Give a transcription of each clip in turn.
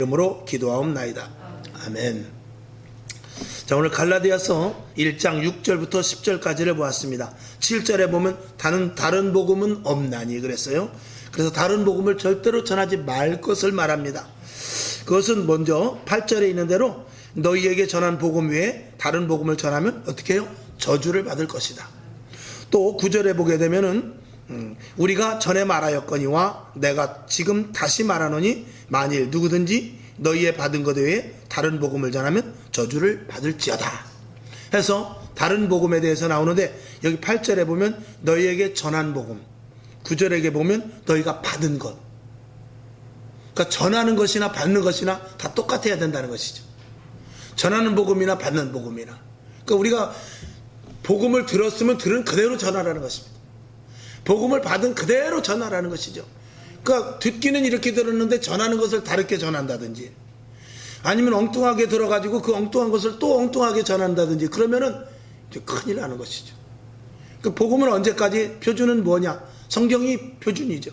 이름으로 기도하옵나이다. 아멘. 자, 오늘 갈라디아서 1장 6절부터 10절까지를 보았습니다. 7절에 보면 다른 복음은 없나니 그랬어요. 그래서 다른 복음을 절대로 전하지 말 것을 말합니다. 그것은 먼저 8절에 있는 대로 너희에게 전한 복음 외에 다른 복음을 전하면 어떻게 해요? 저주를 받을 것이다. 또 9절에 보게 되면은 우리가 전에 말하였거니와 내가 지금 다시 말하노니 만일 누구든지 너희의 받은 것 외에 다른 복음을 전하면 저주를 받을지어다 해서 다른 복음에 대해서 나오는데, 여기 8절에 보면 너희에게 전한 복음, 9절에 보면 너희가 받은 것, 그러니까 전하는 것이나 받는 것이나 다 똑같아야 된다는 것이죠. 전하는 복음이나 받는 복음이나, 그러니까 우리가 복음을 들었으면 들은 그대로 전하라는 것입니다. 복음을 받은 그대로 전하라는 것이죠. 그러니까 듣기는 이렇게 들었는데 전하는 것을 다르게 전한다든지, 아니면 엉뚱하게 들어가지고 그 엉뚱한 것을 또 엉뚱하게 전한다든지, 그러면은 이제 큰일 나는 것이죠. 그 복음은 언제까지? 표준은 뭐냐? 성경이 표준이죠.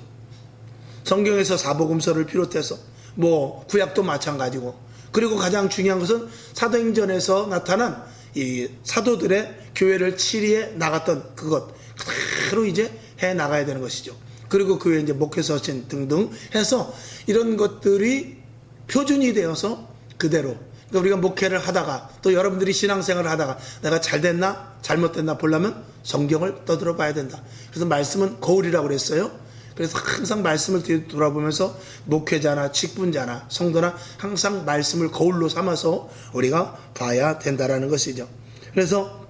성경에서 사복음서를 비롯해서 뭐 구약도 마찬가지고, 그리고 가장 중요한 것은 사도행전에서 나타난 이 사도들의 교회를 치리해 나갔던 그것 그대로 이제 해 나가야 되는 것이죠. 그리고 그 외에 이제 목회서신 등등 해서 이런 것들이 표준이 되어서 그대로, 그러니까 우리가 목회를 하다가 또 여러분들이 신앙생활을 하다가 내가 잘됐나 잘못됐나 보려면 성경을 떠들어 봐야 된다. 그래서 말씀은 거울이라고 그랬어요. 그래서 항상 말씀을 돌아보면서 목회자나 직분자나 성도나 항상 말씀을 거울로 삼아서 우리가 봐야 된다라는 것이죠. 그래서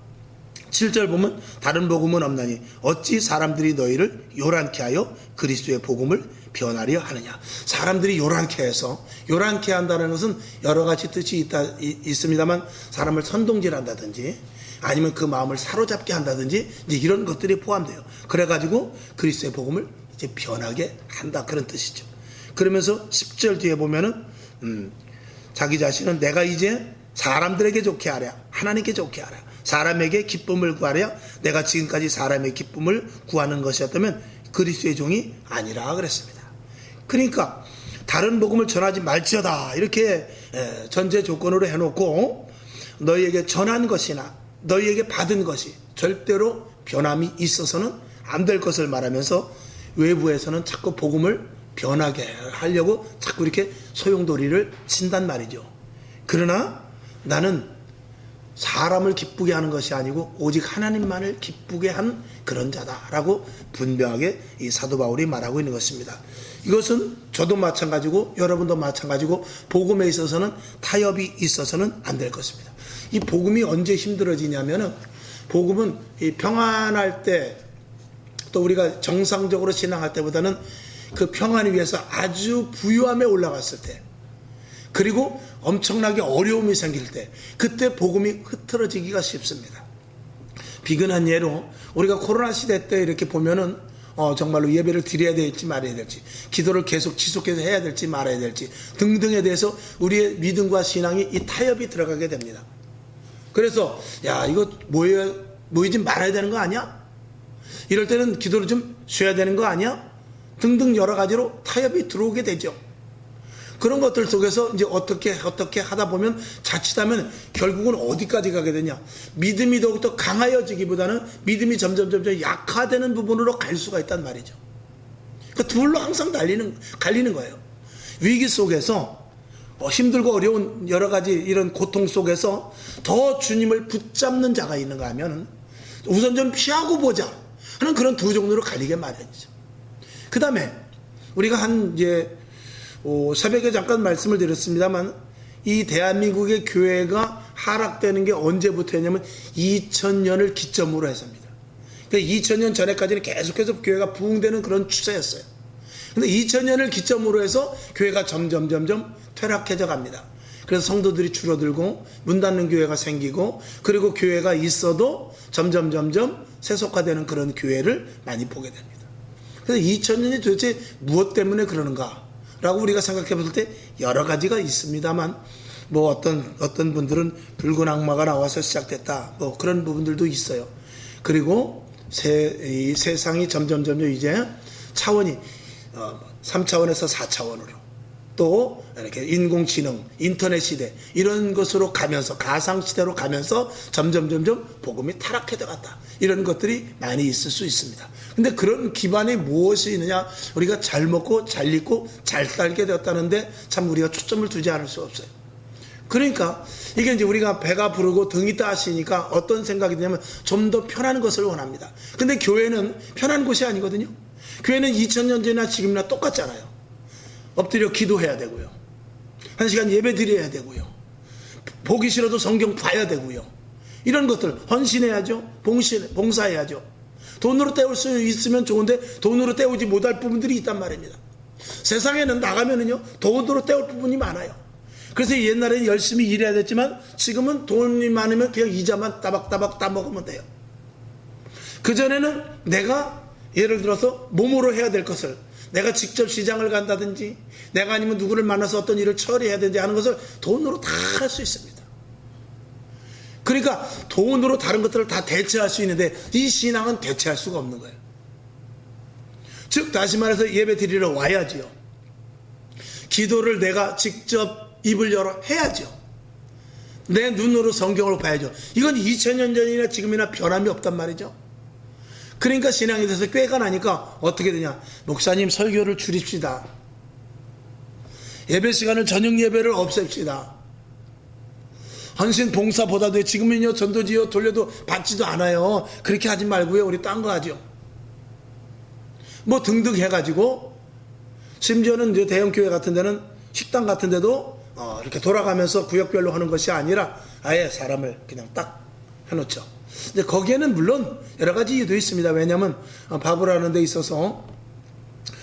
7절 보면 다른 복음은 없나니 어찌 사람들이 너희를 요란케 하여 그리스도의 복음을 변하려 하느냐. 사람들이 요란케 해서, 요란케 한다는 것은 여러 가지 뜻이 있습니다만, 사람을 선동질한다든지 아니면 그 마음을 사로잡게 한다든지 이제 이런 것들이 포함돼요. 그래가지고 그리스도의 복음을 이제 변하게 한다, 그런 뜻이죠. 그러면서 10절 뒤에 보면은 자기 자신은 내가 이제 사람들에게 좋게 하랴, 하나님께 좋게 하랴, 사람에게 기쁨을 구하랴, 내가 지금까지 사람의 기쁨을 구하는 것이었다면 그리스도의 종이 아니라 그랬습니다. 그러니까 다른 복음을 전하지 말지어다 이렇게 전제 조건으로 해놓고, 너희에게 전한 것이나 너희에게 받은 것이 절대로 변함이 있어서는 안 될 것을 말하면서, 외부에서는 자꾸 복음을 변하게 하려고 자꾸 이렇게 소용돌이를 친단 말이죠. 그러나 나는 사람을 기쁘게 하는 것이 아니고 오직 하나님만을 기쁘게 한 그런 자다라고 분명하게 이 사도 바울이 말하고 있는 것입니다. 이것은 저도 마찬가지고 여러분도 마찬가지고 복음에 있어서는 타협이 있어서는 안 될 것입니다. 이 복음이 언제 힘들어지냐면은, 복음은 이 평안할 때, 또 우리가 정상적으로 신앙할 때보다는 그 평안을 위해서 아주 부유함에 올라갔을 때, 그리고 엄청나게 어려움이 생길 때, 그때 복음이 흐트러지기가 쉽습니다. 비근한 예로 우리가 코로나 시대 때 이렇게 보면은 정말로 예배를 드려야 될지 말아야 될지, 기도를 계속 지속해서 해야 될지 말아야 될지 등등에 대해서 우리의 믿음과 신앙이 이 타협이 들어가게 됩니다. 그래서 야, 이거 모이지 말아야 되는 거 아니야? 이럴 때는 기도를 좀 쉬어야 되는 거 아니야? 등등 여러 가지로 타협이 들어오게 되죠. 그런 것들 속에서 이제 어떻게 하다 보면 자칫하면 결국은 어디까지 가게 되냐? 믿음이 더욱더 강하여지기보다는 믿음이 점점 약화되는 부분으로 갈 수가 있단 말이죠. 그 둘로 항상 갈리는 거예요. 위기 속에서 힘들고 어려운 여러 가지 이런 고통 속에서 더 주님을 붙잡는 자가 있는가 하면 우선 좀 피하고 보자 하는 그런 두 종류로 갈리게 마련이죠. 그 다음에 우리가 새벽에 잠깐 말씀을 드렸습니다만, 이 대한민국의 교회가 하락되는 게 언제부터였냐면 2000년을 기점으로 해서입니다. 그러니까 2000년 전에까지는 계속해서 교회가 부흥되는 그런 추세였어요. 근데 2000년을 기점으로 해서 교회가 점점 퇴락해져 갑니다. 그래서 성도들이 줄어들고 문 닫는 교회가 생기고, 그리고 교회가 있어도 점점 세속화되는 그런 교회를 많이 보게 됩니다. 그래서 2000년이 도대체 무엇 때문에 그러는가 라고 우리가 생각해 봤을 때 여러 가지가 있습니다만, 뭐 어떤 분들은 붉은 악마가 나와서 시작됐다, 뭐 그런 부분들도 있어요. 그리고 이 세상이 점점 이제 차원이 3차원에서 4차원으로, 또 이렇게 인공지능, 인터넷 시대 이런 것으로 가면서 가상 시대로 가면서 점점 복음이 타락해 갔다. 이런 것들이 많이 있을 수 있습니다. 근데 그런 기반이 무엇이 있느냐? 우리가 잘 먹고 잘 입고 잘 살게 되었다는데 참 우리가 초점을 두지 않을 수 없어요. 그러니까 이게 이제 우리가 배가 부르고 등이 따시니까 어떤 생각이 드냐면 좀 더 편한 것을 원합니다. 근데 교회는 편한 곳이 아니거든요. 교회는 2000년 전이나 지금이나 똑같잖아요. 엎드려 기도해야 되고요. 1시간 예배 드려야 되고요. 보기 싫어도 성경 봐야 되고요. 이런 것들 헌신해야죠. 봉사해야죠. 돈으로 때울 수 있으면 좋은데 돈으로 때우지 못할 부분들이 있단 말입니다. 세상에는 나가면은요 돈으로 때울 부분이 많아요. 그래서 옛날에는 열심히 일해야 됐지만 지금은 돈이 많으면 그냥 이자만 따박따박 따먹으면 돼요. 그전에는 내가 예를 들어서 몸으로 해야 될 것을 내가 직접 시장을 간다든지 내가 아니면 누구를 만나서 어떤 일을 처리해야 되는지 하는 것을 돈으로 다 할 수 있습니다. 그러니까 돈으로 다른 것들을 다 대체할 수 있는데 이 신앙은 대체할 수가 없는 거예요. 즉 다시 말해서 예배 드리러 와야지요. 기도를 내가 직접 입을 열어 해야죠. 내 눈으로 성경을 봐야죠. 이건 2000년 전이나 지금이나 변함이 없단 말이죠. 그러니까 신앙에 대해서 꾀가 나니까 어떻게 되냐? 목사님 설교를 줄입시다. 예배 시간을 저녁 예배를 없앱시다. 헌신 봉사보다도 지금은요 전도지요 돌려도 받지도 않아요. 그렇게 하지 말고요 우리 딴 거 하죠. 뭐 등등 해가지고 심지어는 이제 대형 교회 같은 데는 식당 같은 데도 이렇게 돌아가면서 구역별로 하는 것이 아니라 아예 사람을 그냥 딱 해놓죠. 근데 거기에는 물론 여러 가지 이유도 있습니다. 왜냐하면 밥을 하는 데 있어서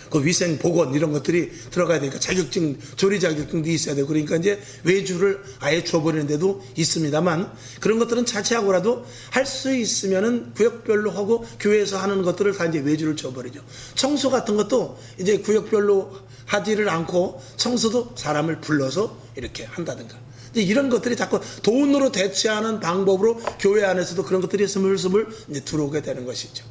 그 위생 보건 이런 것들이 들어가야 되니까 자격증, 조리 자격증도 있어야 되고 그러니까 이제 외주를 아예 줘버리는 데도 있습니다만 그런 것들은 차치하고라도 할 수 있으면은 구역별로 하고 교회에서 하는 것들을 다 이제 외주를 줘버리죠. 청소 같은 것도 이제 구역별로 하지를 않고 청소도 사람을 불러서 이렇게 한다든가. 이런 것들이 자꾸 돈으로 대체하는 방법으로 교회 안에서도 그런 것들이 스물스물 이제 들어오게 되는 것이죠.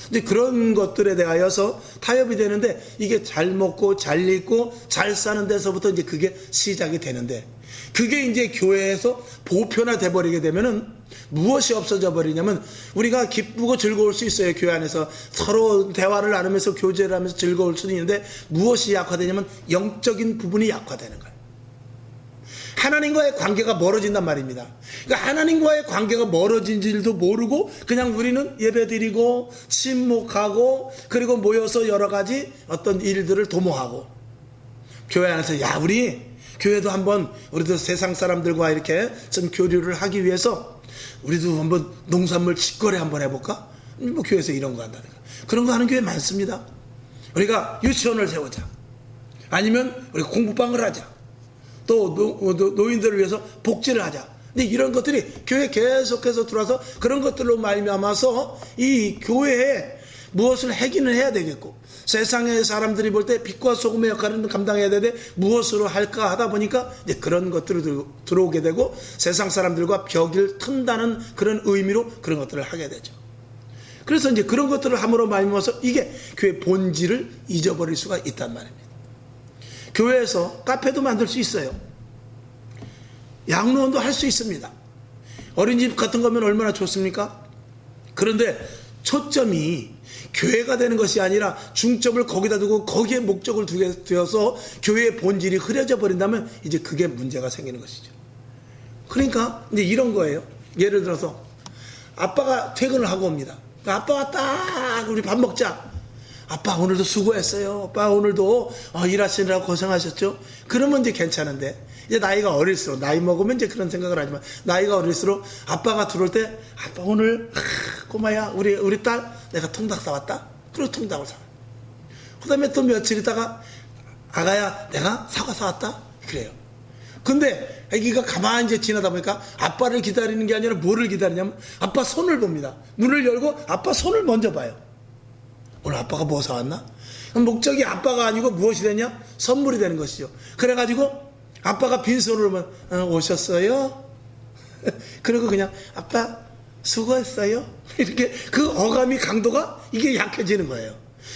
근데 그런 것들에 대하여서 타협이 되는데 이게 잘 먹고 잘 입고 잘 사는 데서부터 이제 그게 시작이 되는데 그게 이제 교회에서 보편화돼 버리게 되면은 무엇이 없어져 버리냐면 우리가 기쁘고 즐거울 수 있어요. 교회 안에서 서로 대화를 나누면서 교제를 하면서 즐거울 수도 있는데 무엇이 약화되냐면 영적인 부분이 약화되는 거예요. 하나님과의 관계가 멀어진단 말입니다. 그러니까 하나님과의 관계가 멀어진 줄도 모르고 그냥 우리는 예배드리고 침묵하고 그리고 모여서 여러 가지 어떤 일들을 도모하고 교회 안에서 야 우리 교회도 한번 우리도 세상 사람들과 이렇게 좀 교류를 하기 위해서 우리도 한번 농산물 직거래 한번 해볼까? 뭐 교회에서 이런 거 한다든가 그런 거 하는 교회 많습니다. 우리가 유치원을 세우자 아니면 우리 공부방을 하자 또 노인들을 위해서 복지를 하자. 근데 이런 것들이 교회에 계속해서 들어와서 그런 것들로 말미암아서 이 교회에 무엇을 하기는 해야 되겠고 세상의 사람들이 볼 때 빛과 소금의 역할을 감당해야 되는데 무엇으로 할까 하다 보니까 이제 그런 것들을 들어오게 되고 세상 사람들과 벽을 튼다는 그런 의미로 그런 것들을 하게 되죠. 그래서 이제 그런 것들을 함으로 말미암아서 이게 교회 본질을 잊어버릴 수가 있단 말입니다. 교회에서 카페도 만들 수 있어요. 양로원도 할 수 있습니다. 어린이집 같은 거면 얼마나 좋습니까? 그런데 초점이 교회가 되는 것이 아니라 중점을 거기다 두고 거기에 목적을 두어서 교회의 본질이 흐려져 버린다면 이제 그게 문제가 생기는 것이죠. 그러니까 이제 이런 거예요. 예를 들어서 아빠가 퇴근을 하고 옵니다. 아빠가 딱 우리 밥 먹자. 아빠 오늘도 수고했어요. 아빠 오늘도 일하시느라고 고생하셨죠. 그러면 이제 괜찮은데 이제 나이가 어릴수록 나이 먹으면 이제 그런 생각을 하지만 나이가 어릴수록 아빠가 들어올 때 아빠 오늘 꼬마야 우리 딸 내가 통닭 사왔다. 그리고 통닭을 사. 그다음에 또 며칠 있다가 아가야 내가 사과 사왔다. 그래요. 근데 아기가 가만히 이제 지나다 보니까 아빠를 기다리는 게 아니라 뭐를 기다리냐면 아빠 손을 봅니다. 문을 열고 아빠 손을 먼저 봐요. 오늘 아빠가 뭐 사왔나? 목적이 아빠가 아니고 무엇이 되냐? 선물이 되는 것이죠. 그래가지고 아빠가 빈손으로 오면 오셨어요? 그리고 그냥 아빠 수고했어요? 이렇게 그 어감이 강도가 이게 약해지는 거예요.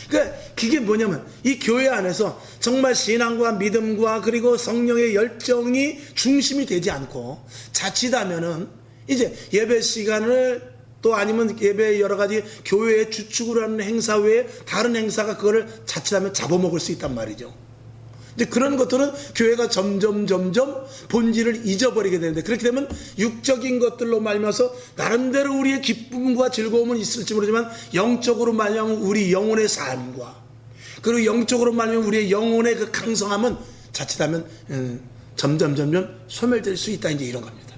그러니까 그게 뭐냐면 이 교회 안에서 정말 신앙과 믿음과 그리고 성령의 열정이 중심이 되지 않고 자칫하면은 이제 예배 시간을 또 아니면 예배 여러 가지 교회의 주축으로 하는 행사 외에 다른 행사가 그거를 자칫하면 잡아먹을 수 있단 말이죠. 근데 그런 것들은 교회가 점점 본질을 잊어버리게 되는데, 그렇게 되면 육적인 것들로 말미암아서 나름대로 우리의 기쁨과 즐거움은 있을지 모르지만 영적으로 말미암아 우리 영혼의 삶과 그리고 영적으로 말미암아 우리의 영혼의 그 강성함은 자칫하면 점점 소멸될 수 있다, 이제 이런 겁니다.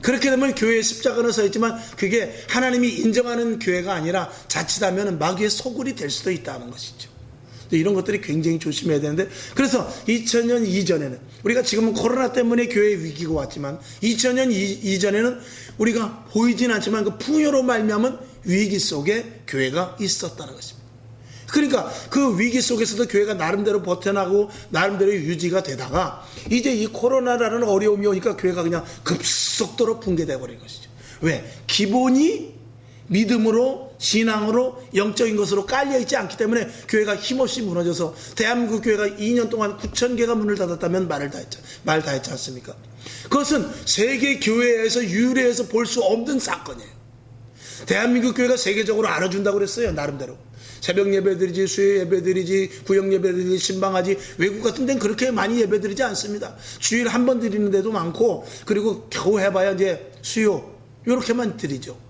그렇게 되면 교회에 십자가는 서 있지만 그게 하나님이 인정하는 교회가 아니라 자칫하면 마귀의 소굴이 될 수도 있다는 것이죠. 이런 것들이 굉장히 조심해야 되는데, 그래서 2000년 이전에는 우리가 지금은 코로나 때문에 교회에 위기가 왔지만 2000년 이전에는 우리가 보이진 않지만 그 풍요로 말미암은 위기 속에 교회가 있었다는 것입니다. 그러니까 그 위기 속에서도 교회가 나름대로 버텨나가고 나름대로 유지가 되다가 이제 이 코로나라는 어려움이 오니까 교회가 그냥 급속도로 붕괴되어 버린 것이죠. 왜? 기본이 믿음으로, 신앙으로, 영적인 것으로 깔려있지 않기 때문에 교회가 힘없이 무너져서 대한민국 교회가 2년 동안 9,000개가 문을 닫았다면 말 다 했지 않습니까? 그것은 세계 교회에서 유례해서 볼 수 없는 사건이에요. 대한민국 교회가 세계적으로 알아준다고 그랬어요, 나름대로. 새벽 예배드리지, 수요 예배드리지, 구역 예배드리지, 신방하지. 외국 같은 데는 그렇게 많이 예배드리지 않습니다. 주일 한 번 드리는 데도 많고, 그리고 겨우 해봐야 이제 수요 요렇게만 드리죠.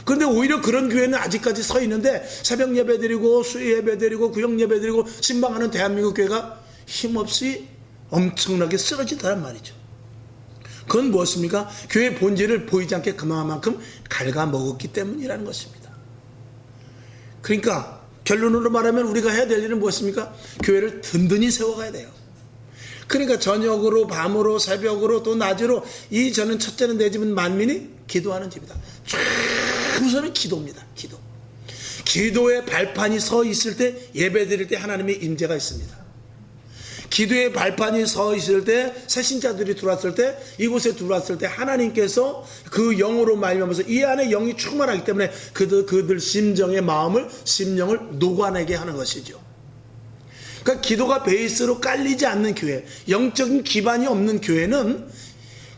그런데 오히려 그런 교회는 아직까지 서 있는데 새벽 예배드리고 수요 예배드리고 구역 예배드리고 신방하는 대한민국 교회가 힘없이 엄청나게 쓰러지더란 말이죠. 그건 무엇입니까? 교회의 본질을 보이지 않게 그만큼 갉아먹었기 때문이라는 것입니다. 그러니까 결론으로 말하면 우리가 해야 될 일은 무엇입니까? 교회를 든든히 세워가야 돼요. 그러니까 저녁으로, 밤으로, 새벽으로, 또 낮으로, 저는 첫째는 내 집은 만민이 기도하는 집이다. 우선은 기도입니다. 기도의 발판이 서 있을 때, 예배 드릴 때 하나님의 임재가 있습니다. 기도의 발판이 서 있을 때, 새신자들이 들어왔을 때, 이곳에 들어왔을 때 하나님께서 그 영으로 말미암아서 이 안에 영이 충만하기 때문에 그들 심정의 마음을, 심령을 녹아내게 하는 것이죠. 그러니까 기도가 베이스로 깔리지 않는 교회, 영적인 기반이 없는 교회는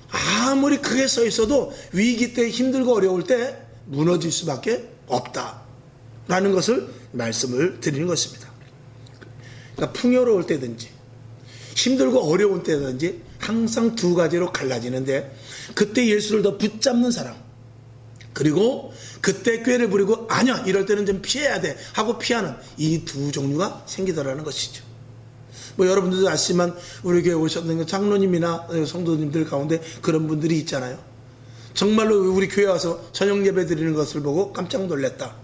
아무리 크게 서 있어도 위기 때, 힘들고 어려울 때 무너질 수밖에 없다라는 것을 말씀을 드리는 것입니다. 그러니까 풍요로울 때든지 힘들고 어려운 때든지 항상 두 가지로 갈라지는데, 그때 예수를 더 붙잡는 사람, 그리고 그때 꾀를 부리고 아니야 이럴 때는 좀 피해야 돼 하고 피하는 이 두 종류가 생기더라는 것이죠. 뭐 여러분들도 아시지만 우리 교회 오셨는 장로님이나 성도님들 가운데 그런 분들이 있잖아요. 정말로 우리 교회 와서 저녁 예배 드리는 것을 보고 깜짝 놀랐다.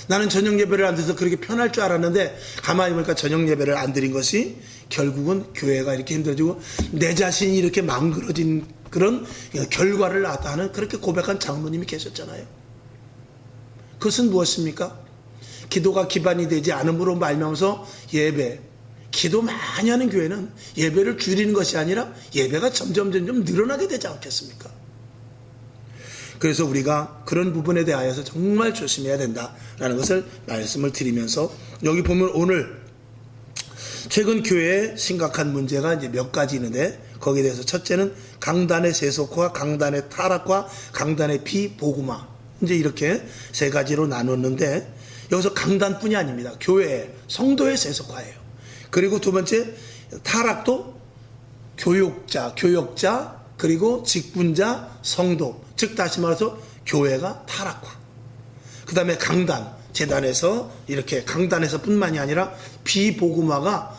나는 저녁 예배를 안 드려서 그렇게 편할 줄 알았는데 가만히 보니까 저녁 예배를 안 드린 것이 결국은 교회가 이렇게 힘들어지고 내 자신이 이렇게 망그러진 그런 결과를 낳았다 하는 그렇게 고백한 장로님이 계셨잖아요. 그것은 무엇입니까? 기도가 기반이 되지 않음으로 말미암아서 기도 많이 하는 교회는 예배를 줄이는 것이 아니라 예배가 점점 늘어나게 되지 않겠습니까? 그래서 우리가 그런 부분에 대하여서 정말 조심해야 된다라는 것을 말씀을 드리면서, 여기 보면 오늘 최근 교회에 심각한 문제가 이제 몇 가지 있는데, 거기에 대해서 첫째는 강단의 세속화, 강단의 타락과 강단의 비복음화, 이제 이렇게 세 가지로 나눴는데, 여기서 강단뿐이 아닙니다. 교회, 성도의 세속화예요. 그리고 두 번째 타락도 교역자, 그리고 직분자, 성도, 즉 다시 말해서 교회가 타락화. 그 다음에 강단, 재단에서 이렇게 강단에서 뿐만이 아니라 비복음화가,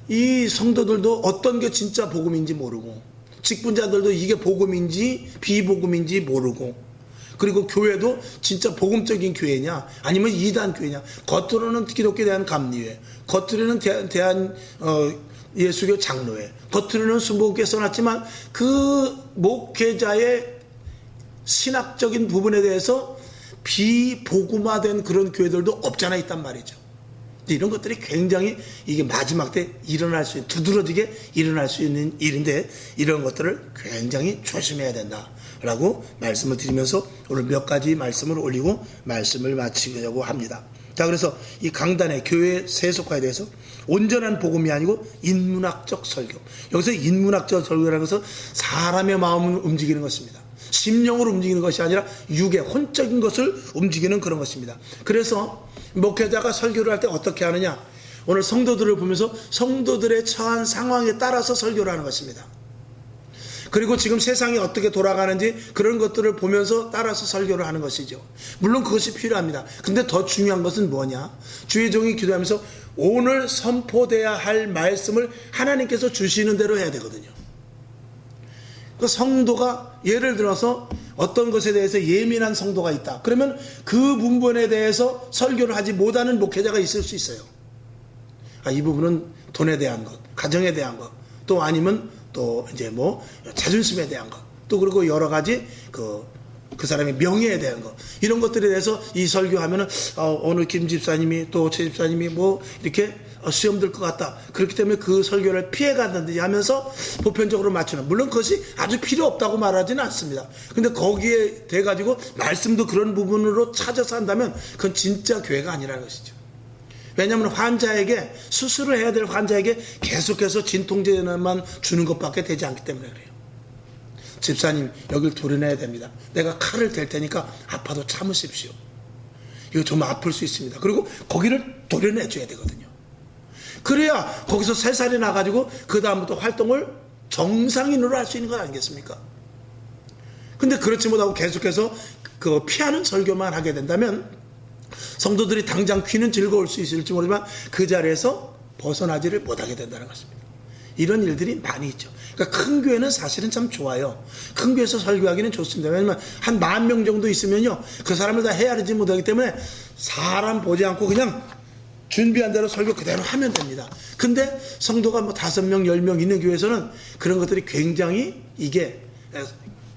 이 성도들도 어떤 게 진짜 복음인지 모르고, 직분자들도 이게 복음인지 비복음인지 모르고, 그리고 교회도 진짜 복음적인 교회냐 아니면 이단 교회냐, 겉으로는 기독교에 대한 감리회, 겉으로는 대한 예수교 장로회, 겉으로는 순복음교회 써놨지만 그 목회자의 신학적인 부분에 대해서 비복음화된 그런 교회들도 없잖아 있단 말이죠. 이런 것들이 굉장히 이게 마지막 때 일어날 수 있는, 두드러지게 일어날 수 있는 일인데, 이런 것들을 굉장히 조심해야 된다라고 말씀을 드리면서 오늘 몇 가지 말씀을 올리고 말씀을 마치려고 합니다. 자, 그래서 이 강단의 교회 세속화에 대해서 온전한 복음이 아니고 인문학적 설교. 여기서 인문학적 설교라는 것은 사람의 마음을 움직이는 것입니다. 심령을 움직이는 것이 아니라 육의 혼적인 것을 움직이는 그런 것입니다. 그래서 목회자가 설교를 할 때 어떻게 하느냐? 오늘 성도들을 보면서 성도들의 처한 상황에 따라서 설교를 하는 것입니다. 그리고 지금 세상이 어떻게 돌아가는지 그런 것들을 보면서 따라서 설교를 하는 것이죠. 물론 그것이 필요합니다. 근데 더 중요한 것은 뭐냐? 주의 종이 기도하면서 오늘 선포돼야 할 말씀을 하나님께서 주시는 대로 해야 되거든요. 그 성도가 예를 들어서 어떤 것에 대해서 예민한 성도가 있다. 그러면 그 문번에 대해서 설교를 하지 못하는 목회자가 있을 수 있어요. 이 부분은 돈에 대한 것, 가정에 대한 것, 또 아니면 또 이제 뭐 자존심에 대한 것, 또 그리고 여러 가지 그 사람의 명예에 대한 것, 이런 것들에 대해서 이 설교하면은 오늘 김 집사님이 또 최 집사님이 뭐 이렇게 시험 들 것 같다. 그렇기 때문에 그 설교를 피해간다든지 하면서 보편적으로 맞추는, 물론 그것이 아주 필요 없다고 말하지는 않습니다. 근데 거기에 돼가지고 말씀도 그런 부분으로 찾아서 한다면 그건 진짜 교회가 아니라는 것이죠. 왜냐하면 환자에게, 수술을 해야 될 환자에게 계속해서 진통제만 주는 것밖에 되지 않기 때문에 그래요. 집사님, 여길 도려내야 됩니다. 내가 칼을 댈 테니까 아파도 참으십시오. 이거 좀 아플 수 있습니다. 그리고 거기를 도려내줘야 되거든요. 그래야 거기서 새살이 나가지고 그 다음부터 활동을 정상인으로 할 수 있는 것 아니겠습니까? 근데 그렇지 못하고 계속해서 그 피하는 설교만 하게 된다면 성도들이 당장 귀는 즐거울 수 있을지 모르지만 그 자리에서 벗어나지를 못하게 된다는 것입니다. 이런 일들이 많이 있죠. 그러니까 큰 교회는 사실은 참 좋아요. 큰 교회에서 설교하기는 좋습니다. 왜냐하면 한 10,000명 정도 있으면요, 그 사람을 다 헤아리지 못하기 때문에 사람 보지 않고 그냥 준비한 대로 설교 그대로 하면 됩니다. 근데 성도가 뭐 5명, 10명 있는 교회에서는 그런 것들이 굉장히, 이게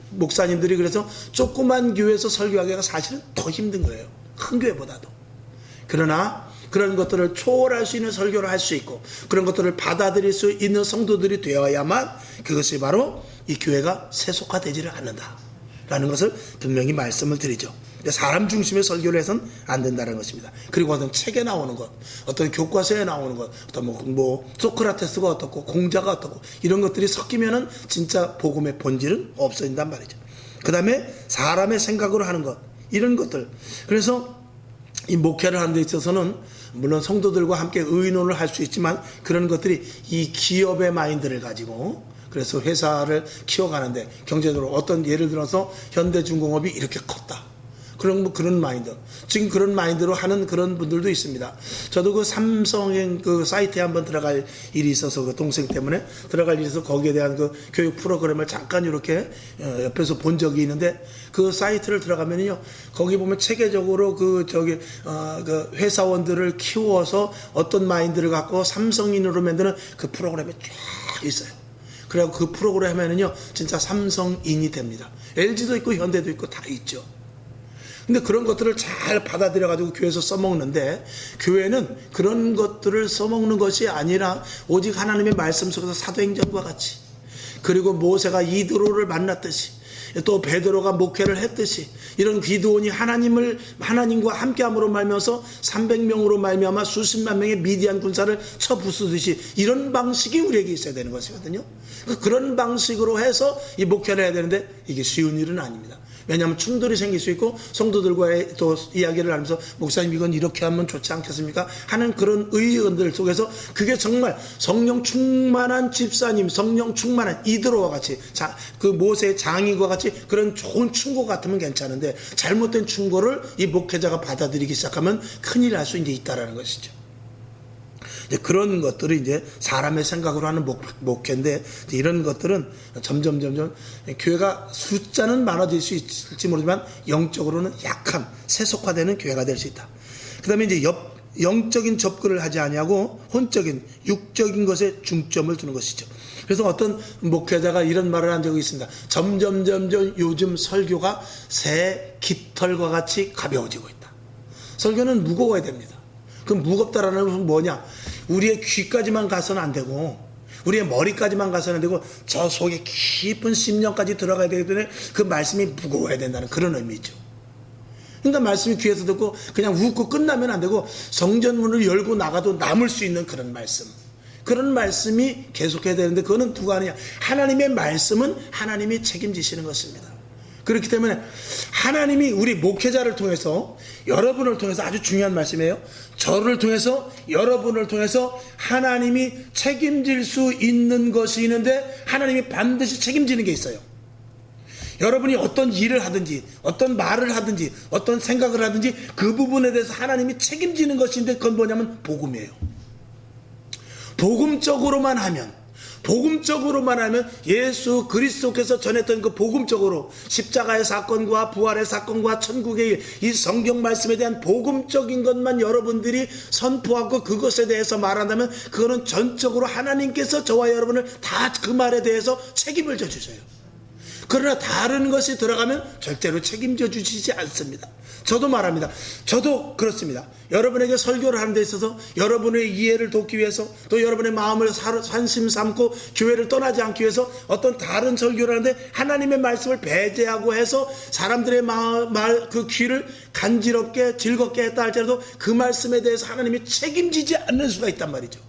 목사님들이 그래서 조그만 교회에서 설교하기가 사실은 더 힘든 거예요. 큰 교회보다도. 그러나 그런 것들을 초월할 수 있는 설교를 할 수 있고 그런 것들을 받아들일 수 있는 성도들이 되어야만 그것이 바로 이 교회가 세속화되지를 않는다라는 것을 분명히 말씀을 드리죠. 사람 중심의 설교를 해서는 안 된다는 것입니다. 그리고 어떤 책에 나오는 것, 어떤 교과서에 나오는 것, 어떤 뭐 소크라테스가 어떻고 공자가 어떻고 이런 것들이 섞이면은 진짜 복음의 본질은 없어진단 말이죠. 그 다음에 사람의 생각으로 하는 것, 이런 것들. 그래서 이 목회를 하는 데 있어서는 물론 성도들과 함께 의논을 할 수 있지만 그런 것들이 이 기업의 마인드를 가지고, 그래서 회사를 키워가는데 경제적으로 어떤, 예를 들어서 현대중공업이 이렇게 컸다, 그런 마인드, 지금 그런 마인드로 하는 그런 분들도 있습니다. 저도 그 삼성의 그 사이트에 한번 들어갈 일이 있어서, 그 동생 때문에 들어갈 일이 있어서 거기에 대한 그 교육 프로그램을 잠깐 이렇게 옆에서 본 적이 있는데, 그 사이트를 들어가면요, 거기 보면 체계적으로 그 회사원들을 키워서 어떤 마인드를 갖고 삼성인으로 만드는 그 프로그램이 쫙 있어요. 그래서 그 프로그램 하면은요, 진짜 삼성인이 됩니다. LG도 있고 현대도 있고 다 있죠. 근데 그런 것들을 잘 받아들여가지고 교회에서 써먹는데, 교회는 그런 것들을 써먹는 것이 아니라 오직 하나님의 말씀 속에서 사도행전과 같이, 그리고 모세가 이드로를 만났듯이, 또 베드로가 목회를 했듯이, 이런 기드온이 하나님과 함께함으로 말미암아서 300명으로 말미암아 수십만 명의 미디안 군사를 쳐부수듯이, 이런 방식이 우리에게 있어야 되는 것이거든요. 그런 방식으로 해서 이 목회를 해야 되는데 이게 쉬운 일은 아닙니다. 왜냐하면 충돌이 생길 수 있고 성도들과의 또 이야기를 하면서 목사님 이건 이렇게 하면 좋지 않겠습니까? 하는 그런 의견들 속에서 그게 정말 성령 충만한 집사님, 성령 충만한 이드로와 같이, 그 모세의 장인과 같이 그런 좋은 충고 같으면 괜찮은데, 잘못된 충고를 이 목회자가 받아들이기 시작하면 큰일 날 수 있다라는 것이죠. 그런 것들이 이제 사람의 생각으로 하는 목회인데, 이런 것들은 점점 교회가 숫자는 많아질 수 있을지 모르지만 영적으로는 약한, 세속화되는 교회가 될 수 있다. 그 다음에 이제 영적인 접근을 하지 아니하고 혼적인, 육적인 것에 중점을 두는 것이죠. 그래서 어떤 목회자가 이런 말을 한 적이 있습니다. 점점 요즘 설교가 새 깃털과 같이 가벼워지고 있다. 설교는 무거워야 됩니다. 그럼 무겁다라는 것은 뭐냐? 우리의 귀까지만 가서는 안 되고, 우리의 머리까지만 가서는 안 되고, 저 속에 깊은 심령까지 들어가야 되기 때문에 그 말씀이 무거워야 된다는 그런 의미죠. 그러니까 말씀이 귀에서 듣고 그냥 웃고 끝나면 안 되고 성전문을 열고 나가도 남을 수 있는 그런 말씀. 그런 말씀이 계속해야 되는데 그거는 누가 하느냐. 하나님의 말씀은 하나님이 책임지시는 것입니다. 그렇기 때문에 하나님이 우리 목회자를 통해서 여러분을 통해서 아주 중요한 말씀이에요. 저를 통해서 여러분을 통해서 하나님이 책임질 수 있는 것이 있는데 하나님이 반드시 책임지는 게 있어요. 여러분이 어떤 일을 하든지 어떤 말을 하든지 어떤 생각을 하든지 그 부분에 대해서 하나님이 책임지는 것인데 그건 뭐냐면 복음이에요. 복음적으로만 하면 예수 그리스도께서 전했던 그 복음적으로 십자가의 사건과 부활의 사건과 천국의 이 성경 말씀에 대한 복음적인 것만 여러분들이 선포하고 그것에 대해서 말한다면 그거는 전적으로 하나님께서 저와 여러분을 다 그 말에 대해서 책임을 져주셔요. 그러나 다른 것이 들어가면 절대로 책임져 주시지 않습니다. 저도 말합니다. 저도 그렇습니다. 여러분에게 설교를 하는 데 있어서 여러분의 이해를 돕기 위해서 또 여러분의 마음을 산심 삼고 교회를 떠나지 않기 위해서 어떤 다른 설교를 하는데 하나님의 말씀을 배제하고 해서 사람들의 그 귀를 간지럽게 즐겁게 했다 할지라도 그 말씀에 대해서 하나님이 책임지지 않는 수가 있단 말이죠.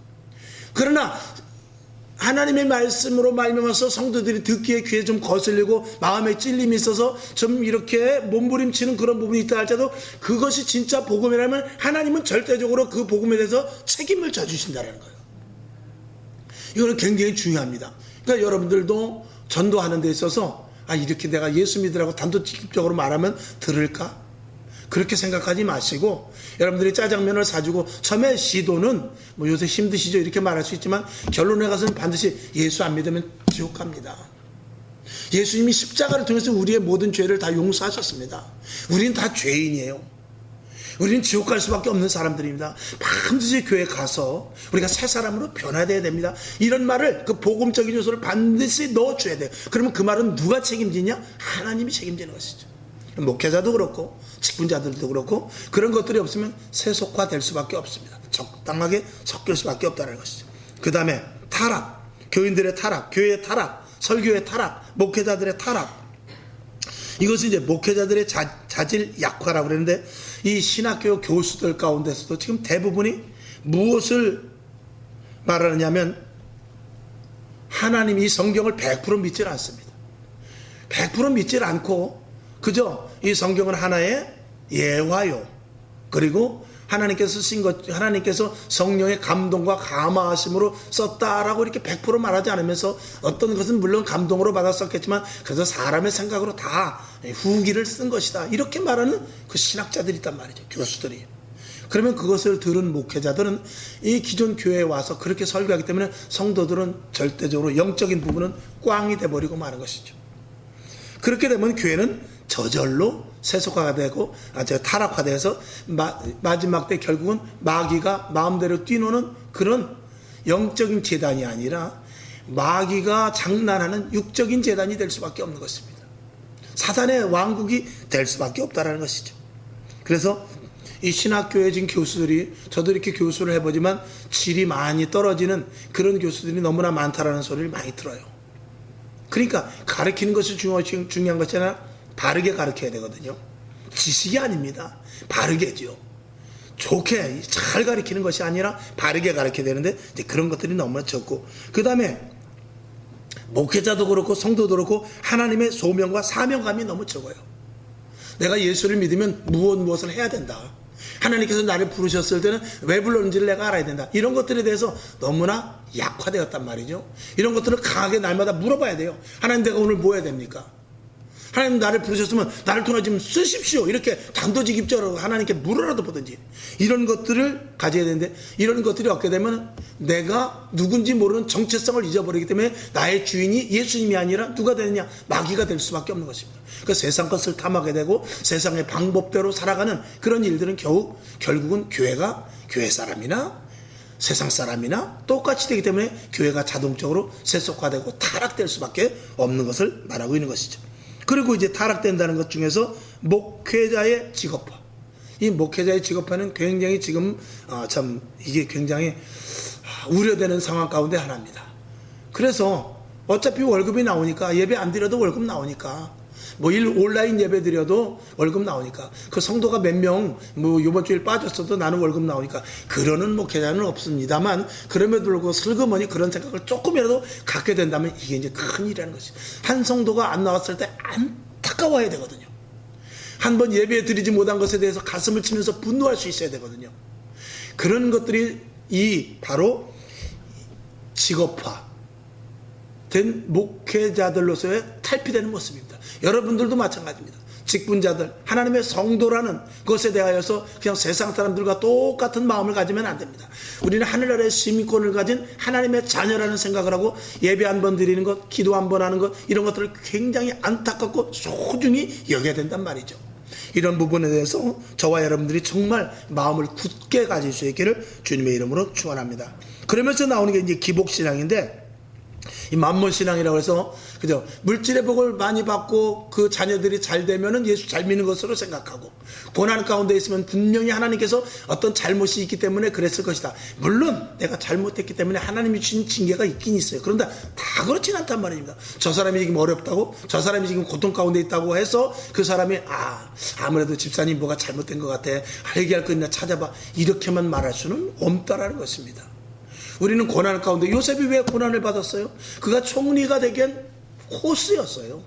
그러나 하나님의 말씀으로 말미암아서 성도들이 듣기에 귀에 좀 거슬리고 마음에 찔림이 있어서 좀 이렇게 몸부림치는 그런 부분이 있다 할지라도 그것이 진짜 복음이라면 하나님은 절대적으로 그 복음에 대해서 책임을 져주신다는 거예요. 이거는 굉장히 중요합니다. 그러니까 여러분들도 전도하는 데 있어서 이렇게 내가 예수 믿으라고 단도직입적으로 말하면 들을까? 그렇게 생각하지 마시고 여러분들이 짜장면을 사주고 처음에 시도는 뭐 요새 힘드시죠 이렇게 말할 수 있지만 결론에 가서는 반드시 예수 안 믿으면 지옥 갑니다. 예수님이 십자가를 통해서 우리의 모든 죄를 다 용서하셨습니다. 우리는 다 죄인이에요. 우리는 지옥 갈 수밖에 없는 사람들입니다. 반드시 교회 가서 우리가 새 사람으로 변화되어야 됩니다. 이런 말을 그 복음적인 요소를 반드시 넣어줘야 돼요. 그러면 그 말은 누가 책임지냐? 하나님이 책임지는 것이죠. 목회자도 그렇고 직분자들도 그렇고 그런 것들이 없으면 세속화될 수밖에 없습니다. 적당하게 섞일 수밖에 없다는 것이죠. 그 다음에 타락, 교인들의 타락, 교회의 타락, 설교의 타락, 목회자들의 타락. 이것은 이제 목회자들의 자질 약화라고 그러는데 이 신학교 교수들 가운데서도 지금 대부분이 무엇을 말하느냐면 하나님이 성경을 100% 믿질 않습니다. 100% 믿질 않고 그저 이 성경은 하나의 예화요. 그리고 하나님께서 쓰신 것, 하나님께서 성령의 감동과 감화하심으로 썼다라고 이렇게 100% 말하지 않으면서 어떤 것은 물론 감동으로 받았었겠지만 그래서 사람의 생각으로 다 후기를 쓴 것이다. 이렇게 말하는 그 신학자들이 있단 말이죠. 교수들이. 그러면 그것을 들은 목회자들은 이 기존 교회에 와서 그렇게 설교하기 때문에 성도들은 절대적으로 영적인 부분은 꽝이 돼버리고 마는 것이죠. 그렇게 되면 교회는 저절로 세속화가 되고 타락화돼서 마지막 때 결국은 마귀가 마음대로 뛰노는 그런 영적인 재단이 아니라 마귀가 장난하는 육적인 재단이 될 수밖에 없는 것입니다. 사단의 왕국이 될 수밖에 없다는 것이죠. 그래서 이 신학교에 지금 교수들이 저도 이렇게 교수를 해보지만 질이 많이 떨어지는 그런 교수들이 너무나 많다라는 소리를 많이 들어요. 그러니까 가르치는 것이 중요한 것이 아니라 바르게 가르쳐야 되거든요. 지식이 아닙니다. 바르게죠. 좋게 잘 가르치는 것이 아니라 바르게 가르쳐야 되는데 이제 그런 것들이 너무나 적고 그 다음에 목회자도 그렇고 성도도 그렇고 하나님의 소명과 사명감이 너무 적어요. 내가 예수를 믿으면 무엇을 해야 된다. 하나님께서 나를 부르셨을 때는 왜 불렀는지를 내가 알아야 된다. 이런 것들에 대해서 너무나 약화되었단 말이죠. 이런 것들을 강하게 날마다 물어봐야 돼요. 하나님 내가 오늘 뭐 해야 됩니까? 하나님 나를 부르셨으면 나를 통해 좀 쓰십시오. 이렇게 단도직입적으로 하나님께 물어라도 보든지 이런 것들을 가져야 되는데 이런 것들이 없게 되면 내가 누군지 모르는 정체성을 잊어버리기 때문에 나의 주인이 예수님이 아니라 누가 되느냐? 마귀가 될 수밖에 없는 것입니다. 그 세상 것을 탐하게 되고 세상의 방법대로 살아가는 그런 일들은 결국은 교회 사람이나 세상 사람이나 똑같이 되기 때문에 교회가 자동적으로 세속화되고 타락될 수밖에 없는 것을 말하고 있는 것이죠. 그리고 이제 타락된다는 것 중에서 목회자의 직업화. 이 목회자의 직업화는 굉장히 지금 참 이게 굉장히 우려되는 상황 가운데 하나입니다. 그래서 어차피 월급이 나오니까 예배 안 드려도 월급 나오니까 뭐 온라인 예배 드려도 월급 나오니까, 그 성도가 몇 명 뭐 이번 주일 빠졌어도 나는 월급 나오니까, 그러는 뭐 계산은 없습니다만, 그럼에도 불구하고 슬그머니 그런 생각을 조금이라도 갖게 된다면 이게 이제 큰일이라는 것이, 한 성도가 안 나왔을 때 안타까워야 되거든요. 한번 예배 드리지 못한 것에 대해서 가슴을 치면서 분노할 수 있어야 되거든요. 그런 것들이 바로 직업화 된 목회자들로서의 탈피되는 모습입니다. 여러분들도 마찬가지입니다. 직분자들, 하나님의 성도라는 것에 대하여서 그냥 세상 사람들과 똑같은 마음을 가지면 안 됩니다. 우리는 하늘나라의 시민권을 가진 하나님의 자녀라는 생각을 하고 예배 한 번 드리는 것, 기도 한 번 하는 것, 이런 것들을 굉장히 안타깝고 소중히 여겨야 된단 말이죠. 이런 부분에 대해서 저와 여러분들이 정말 마음을 굳게 가질 수 있기를 주님의 이름으로 축원합니다. 그러면서 나오는 게 이제 기복신앙인데, 이 만몬신앙이라고 해서, 그죠? 물질의 복을 많이 받고 그 자녀들이 잘 되면은 예수 잘 믿는 것으로 생각하고, 고난 가운데 있으면 분명히 하나님께서 어떤 잘못이 있기 때문에 그랬을 것이다. 물론 내가 잘못했기 때문에 하나님이 주신 징계가 있긴 있어요. 그런데 다 그렇진 않단 말입니다. 저 사람이 지금 어렵다고, 저 사람이 지금 고통 가운데 있다고 해서 그 사람이 아무래도 집사님 뭐가 잘못된 것 같아, 해결할 거 있나 찾아봐, 이렇게만 말할 수는 없다라는 것입니다. 우리는 고난 가운데, 요셉이 왜 고난을 받았어요? 그가 총리가 되기엔 호스였어요.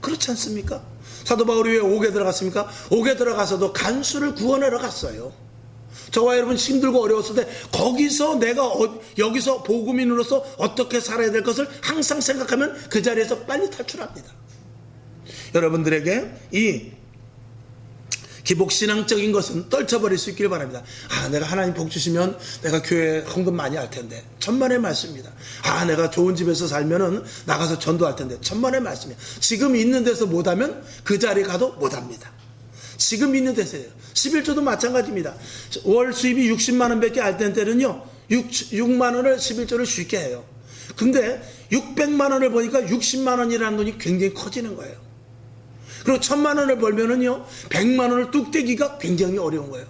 그렇지 않습니까? 사도 바울이 왜 옥에 들어갔습니까? 옥에 들어가서도 간수를 구원하러 갔어요. 저와 여러분 힘들고 어려웠을 때 거기서 내가 여기서 복음인으로서 어떻게 살아야 될 것을 항상 생각하면 그 자리에서 빨리 탈출합니다. 여러분들에게 이 기복신앙적인 것은 떨쳐버릴 수 있기를 바랍니다. 내가 하나님 복 주시면 내가 교회 헌금 많이 할 텐데, 천만의 말씀입니다. 내가 좋은 집에서 살면은 나가서 전도할 텐데, 천만의 말씀이에요. 지금 있는 데서 못하면 그 자리에 가도 못합니다. 지금 있는 데서요. 11조도 마찬가지입니다. 월 수입이 60만 원밖에 안 될 때는요, 6만 원을 11조를 쉽게 해요. 근데 600만 원을 보니까 60만 원이라는 돈이 굉장히 커지는 거예요. 그리고 1000만 원을 벌면은요, 100만 원을 뚝 떼기가 굉장히 어려운 거예요.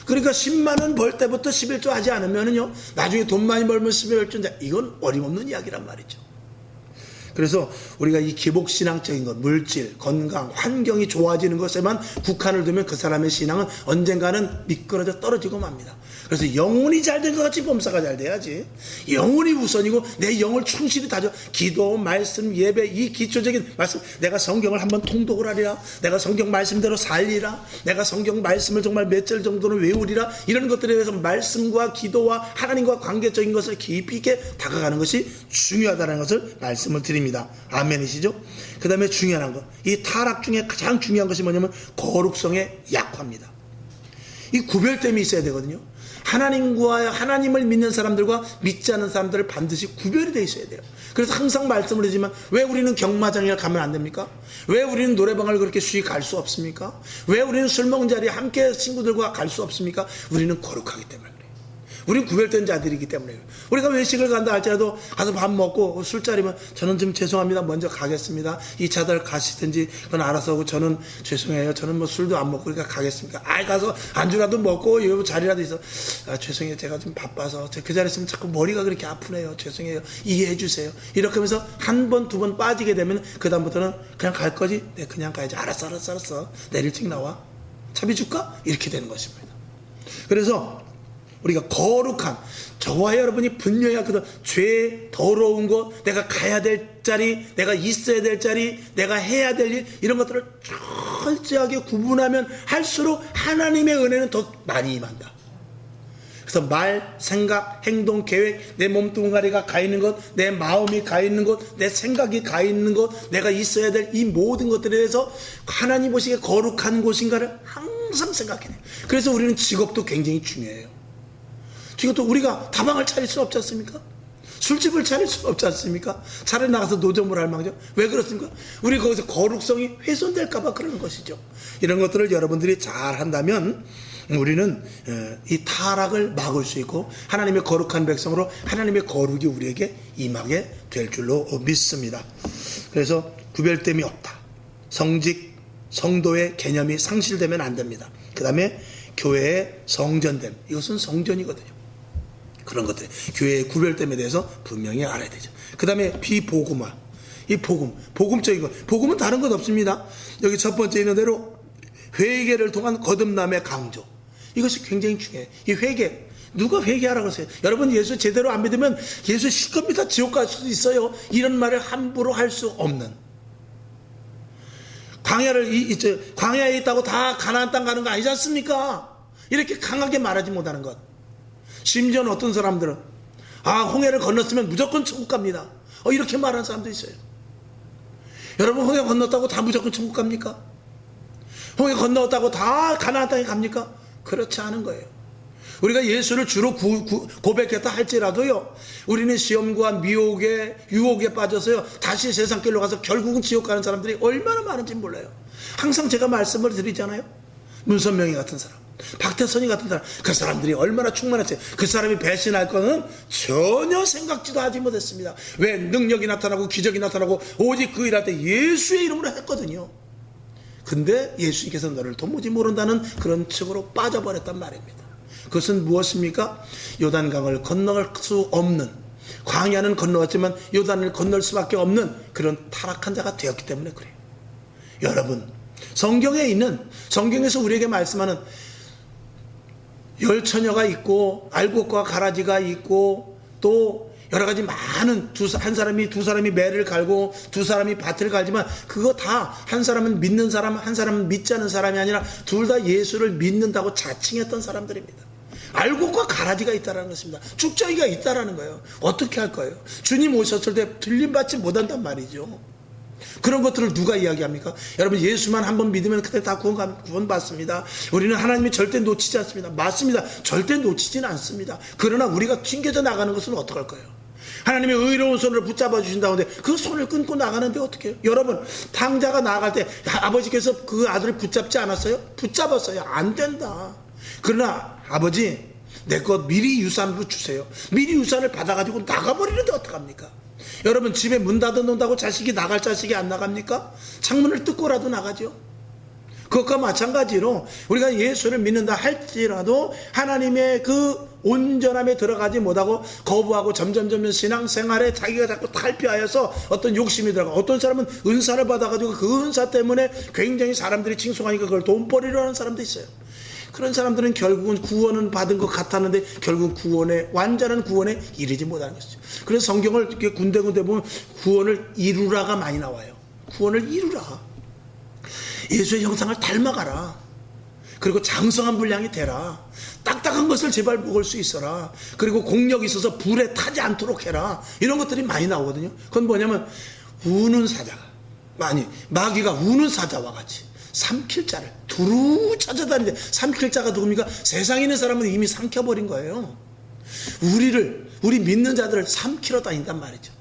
그러니까 10만 원 벌 때부터 11조 하지 않으면은요, 나중에 돈 많이 벌면 11조인데, 이건 어림없는 이야기란 말이죠. 그래서 우리가 이 기복신앙적인 것, 물질, 건강, 환경이 좋아지는 것에만 국한을 두면 그 사람의 신앙은 언젠가는 미끄러져 떨어지고 맙니다. 그래서 영혼이 잘 된 것 같이 범사가 잘 돼야지. 영혼이 우선이고 내 영을 충실히 다져, 기도, 말씀, 예배, 이 기초적인 말씀, 내가 성경을 한번 통독을 하리라, 내가 성경 말씀대로 살리라, 내가 성경 말씀을 정말 몇 절 정도는 외우리라, 이런 것들에 대해서 말씀과 기도와 하나님과 관계적인 것을 깊이 있게 다가가는 것이 중요하다는 것을 말씀을 드립니다. 아멘이시죠? 그 다음에 중요한 것, 이 타락 중에 가장 중요한 것이 뭐냐면 거룩성의 약화입니다. 이 구별됨이 있어야 되거든요. 하나님을 믿는 사람들과 믿지 않는 사람들을 반드시 구별이 되어 있어야 돼요. 그래서 항상 말씀을 하지만, 왜 우리는 경마장에 가면 안 됩니까? 왜 우리는 노래방을 그렇게 쉬이 갈 수 없습니까? 왜 우리는 술 먹은 자리에 함께 친구들과 갈 수 없습니까? 우리는 거룩하기 때문에 그래요. 우리는 구별된 자들이기 때문에 그래요. 우리가 외식을 간다 할지라도 가서 밥 먹고 술자리면, 저는 좀 죄송합니다, 먼저 가겠습니다, 이 차들 가시든지 그건 알아서 하고, 저는 죄송해요, 저는 뭐 술도 안 먹고 그러니까 가겠습니까? 가서 안주라도 먹고 여기 자리라도 있어, 죄송해요, 제가 좀 바빠서 그 자리에 있으면 자꾸 머리가 그렇게 아프네요, 죄송해요, 이해해 주세요. 이렇게 하면서 한 번, 두 번 빠지게 되면 그 다음부터는 그냥 갈 거지? 네, 그냥 가야지. 알았어, 내일 일찍 나와, 차비 줄까? 이렇게 되는 것입니다. 그래서 우리가 거룩한, 저와 여러분이 분명히 하거든, 죄, 더러운 것, 내가 가야 될 자리, 내가 있어야 될 자리, 내가 해야 될 일, 이런 것들을 철저하게 구분하면 할수록 하나님의 은혜는 더 많이 임한다. 그래서 말, 생각, 행동, 계획, 내 몸뚱아리가 가 있는 것, 내 마음이 가 있는 것, 내 생각이 가 있는 것, 내가 있어야 될 이 모든 것들에 대해서 하나님 보시기에 거룩한 곳인가를 항상 생각해야 돼요. 그래서 우리는 직업도 굉장히 중요해요. 지금도 우리가 다방을 차릴 수 없지 않습니까? 술집을 차릴 수 없지 않습니까? 차라리 나가서 노점을 할 망정. 왜 그렇습니까? 우리 거기서 거룩성이 훼손될까봐 그러는 것이죠. 이런 것들을 여러분들이 잘 한다면 우리는 이 타락을 막을 수 있고, 하나님의 거룩한 백성으로 하나님의 거룩이 우리에게 임하게 될 줄로 믿습니다. 그래서 구별됨이 없다. 성직, 성도의 개념이 상실되면 안 됩니다. 그 다음에 교회의 성전됨, 이것은 성전이거든요. 그런 것들, 교회의 구별됨에 대해서 분명히 알아야 되죠. 그 다음에 비복음화, 이 복음적인 것. 복음은 다른 것 없습니다. 여기 첫 번째 있는 대로 회개를 통한 거듭남의 강조. 이것이 굉장히 중요해요. 이 회개. 누가 회개하라고 했어요? 여러분 예수 제대로 안 믿으면 예수 시겁니다. 지옥 갈 수도 있어요. 이런 말을 함부로 할 수 없는. 광야에 있다고 다 가나안 땅 가는 거 아니지 않습니까? 이렇게 강하게 말하지 못하는 것. 심지어는 어떤 사람들은 홍해를 건넜으면 무조건 천국 갑니다. 이렇게 말하는 사람도 있어요. 여러분 홍해 건넜다고 다 무조건 천국 갑니까? 홍해 건넜다고 다 가나안 땅에 갑니까? 그렇지 않은 거예요. 우리가 예수를 주로 고백했다 할지라도요, 우리는 시험과 미혹에 유혹에 빠져서요 다시 세상 길로 가서 결국은 지옥 가는 사람들이 얼마나 많은지 몰라요. 항상 제가 말씀을 드리잖아요. 문선명이 같은 사람, 박태선이 같은 사람, 그 사람들이 얼마나 충만했어요. 그 사람이 배신할 거는 전혀 생각지도 하지 못했습니다. 왜? 능력이 나타나고 기적이 나타나고 오직 그 일할 때 예수의 이름으로 했거든요. 근데 예수님께서 너를 도무지 모른다는 그런 측으로 빠져버렸단 말입니다. 그것은 무엇입니까? 요단강을 건너갈 수 없는, 광야는 건너왔지만 요단을 건널 수밖에 없는 그런 타락한 자가 되었기 때문에 그래요. 여러분, 성경에서 우리에게 말씀하는 열처녀가 있고 알곡과 가라지가 있고 또 여러 가지 많은 한 사람이 두 사람이 매를 갈고 두 사람이 밭을 갈지만 그거 다 한 사람은 믿는 사람, 한 사람은 믿지 않는 사람이 아니라 둘 다 예수를 믿는다고 자칭했던 사람들입니다. 알곡과 가라지가 있다는 것입니다. 쭉정이가 있다는 거예요. 어떻게 할 거예요? 주님 오셨을 때 들림받지 못한단 말이죠. 그런 것들을 누가 이야기합니까? 여러분 예수만 한번 믿으면 그때 다 구원받습니다. 우리는 하나님이 절대 놓치지 않습니다. 맞습니다. 절대 놓치지는 않습니다. 그러나 우리가 튕겨져 나가는 것은 어떡할 거예요? 하나님의 의로운 손으로 붙잡아 주신다는데 그 손을 끊고 나가는데 어떻게 해요? 여러분 탕자가 나갈 때 아버지께서 그 아들을 붙잡지 않았어요? 붙잡았어요. 안 된다. 그러나 아버지 내 것 미리 유산으로 주세요. 미리 유산을 받아가지고 나가버리는데 어떡합니까? 여러분 집에 문 닫아놓는다고 자식이 나갈 자식이 안 나갑니까? 창문을 뜯고라도 나가죠. 그것과 마찬가지로 우리가 예수를 믿는다 할지라도 하나님의 그 온전함에 들어가지 못하고 거부하고 점점 신앙생활에 자기가 자꾸 탈피하여서 어떤 욕심이 들어가. 어떤 사람은 은사를 받아가지고 그 은사 때문에 굉장히 사람들이 칭송하니까 그걸 돈벌이로 하는 사람도 있어요. 그런 사람들은 결국은 구원은 받은 것 같았는데 결국 완전한 구원에 이르지 못하는 것이죠. 그래서 성경을 이렇게 군데군데 보면 구원을 이루라가 많이 나와요. 구원을 이루라. 예수의 형상을 닮아가라. 그리고 장성한 분량이 되라. 딱딱한 것을 제발 먹을 수 있어라. 그리고 공력이 있어서 불에 타지 않도록 해라. 이런 것들이 많이 나오거든요. 그건 뭐냐면 우는 사자가 마귀가 우는 사자와 같이 삼킬 자를 두루 찾아다니는데 삼킬 자가 누굽니까? 세상에 있는 사람은 이미 삼켜버린 거예요. 우리 믿는 자들을 삼키러 다닌단 말이죠.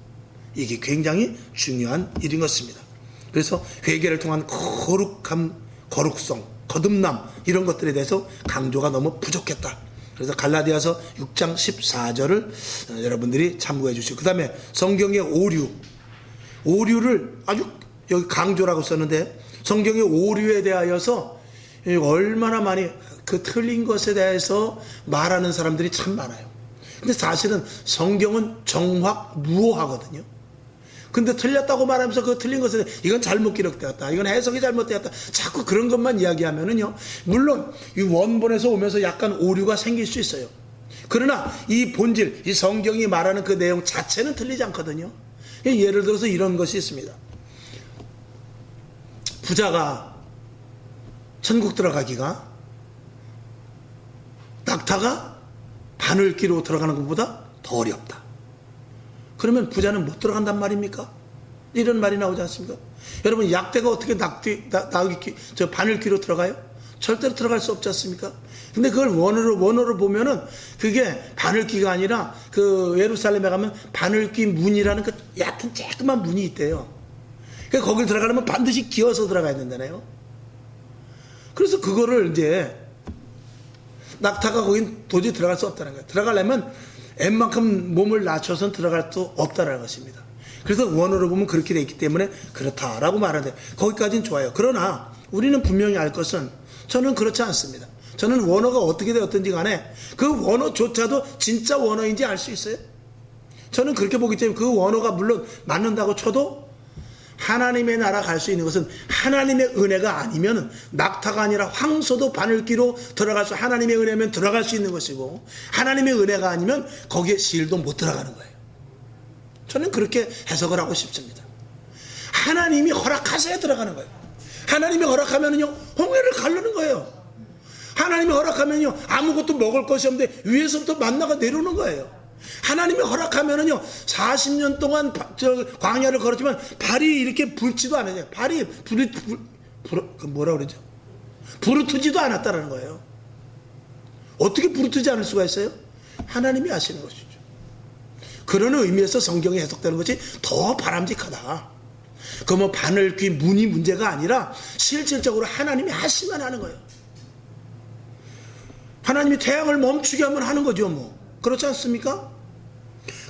이게 굉장히 중요한 일인 것입니다. 그래서 회개를 통한 거룩함, 거룩성, 거듭남 이런 것들에 대해서 강조가 너무 부족했다. 그래서 갈라디아서 6장 14절을 여러분들이 참고해 주시고, 그 다음에 성경의 오류를 아주 여기 강조라고 썼는데 성경의 오류에 대하여서 얼마나 많이 그 틀린 것에 대해서 말하는 사람들이 참 많아요. 근데 사실은 성경은 정확무오하거든요. 근데 틀렸다고 말하면서 그 틀린 것에 이건 잘못 기록되었다, 이건 해석이 잘못되었다, 자꾸 그런 것만 이야기하면은요, 물론 이 원본에서 오면서 약간 오류가 생길 수 있어요. 그러나 이 본질, 이 성경이 말하는 그 내용 자체는 틀리지 않거든요. 예를 들어서 이런 것이 있습니다. 부자가 천국 들어가기가 낙타가 바늘기로 들어가는 것보다 더 어렵다. 그러면 부자는 못 들어간단 말입니까? 이런 말이 나오지 않습니까? 여러분 약대가 어떻게 바늘기로 들어가요? 절대로 들어갈 수 없지 않습니까? 근데 그걸 원어로 보면은 그게 바늘기가 아니라 그 예루살렘에 가면 바늘기 문이라는 그 얕은 쬐끄만 문이 있대요. 그러니까 거길 들어가려면 반드시 기어서 들어가야 된다네요. 그래서 그거를 이제 낙타가 거긴 도저히 들어갈 수 없다는 거예요. 들어가려면 웬만큼 몸을 낮춰서는 들어갈 수 없다는 것입니다. 그래서 원어로 보면 그렇게 돼 있기 때문에 그렇다라고 말하는데 거기까지는 좋아요. 그러나 우리는 분명히 알 것은 저는 그렇지 않습니다. 저는 원어가 어떻게 되었든지 간에 그 원어조차도 진짜 원어인지 알 수 있어요. 저는 그렇게 보기 때문에 그 원어가 물론 맞는다고 쳐도 하나님의 나라 갈 수 있는 것은 하나님의 은혜가 아니면 낙타가 아니라 황소도 바늘기로 들어갈 수, 하나님의 은혜면 들어갈 수 있는 것이고, 하나님의 은혜가 아니면 거기에 실도 못 들어가는 거예요. 저는 그렇게 해석을 하고 싶습니다. 하나님이 허락하셔야 들어가는 거예요. 하나님이 허락하면은요, 홍해를 가르는 거예요. 하나님이 허락하면요, 아무것도 먹을 것이 없는데 위에서부터 만나가 내려오는 거예요. 하나님이 허락하면은요, 40년 동안 광야를 걸었지만 발이 이렇게 붉지도 않아요. 발이 뭐라 그러죠? 부르트지도 않았다는 거예요. 어떻게 부르트지 않을 수가 있어요? 하나님이 하시는 것이죠. 그런 의미에서 성경에 해석되는 것이 더 바람직하다. 그 뭐 바늘, 귀, 문이 문제가 아니라 실질적으로 하나님이 하시면 하는 거예요. 하나님이 태양을 멈추게 하면 하는 거죠, 뭐. 그렇지 않습니까?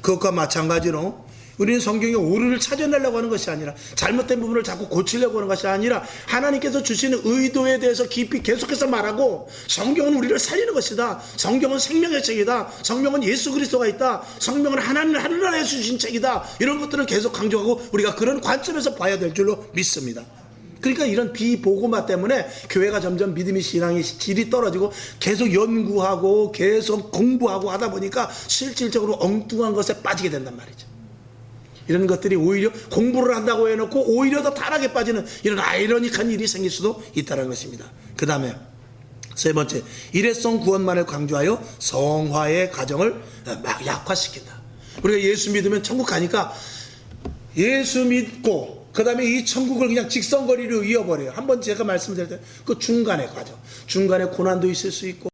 그것과 마찬가지로 우리는 성경의 오류를 찾아내려고 하는 것이 아니라, 잘못된 부분을 자꾸 고치려고 하는 것이 아니라, 하나님께서 주시는 의도에 대해서 깊이 계속해서 말하고, 성경은 우리를 살리는 것이다. 성경은 생명의 책이다. 성경은 예수 그리스도가 있다. 성경은 하나님 하늘나라에 주신 책이다. 이런 것들을 계속 강조하고 우리가 그런 관점에서 봐야 될 줄로 믿습니다. 그러니까 이런 비보고마 때문에 교회가 점점 믿음의 신앙의 질이 떨어지고 계속 연구하고 계속 공부하고 하다 보니까 실질적으로 엉뚱한 것에 빠지게 된단 말이죠. 이런 것들이 오히려 공부를 한다고 해놓고 오히려 더 타락에 빠지는 이런 아이러니한 일이 생길 수도 있다는 것입니다. 그 다음에 세 번째, 일회성 구원만을 강조하여 성화의 가정을 막 약화시킨다. 우리가 예수 믿으면 천국 가니까 예수 믿고 그 다음에 이 천국을 그냥 직선거리로 이어버려요. 한번 제가 말씀드릴 때 그 중간에 가죠. 중간에 고난도 있을 수 있고,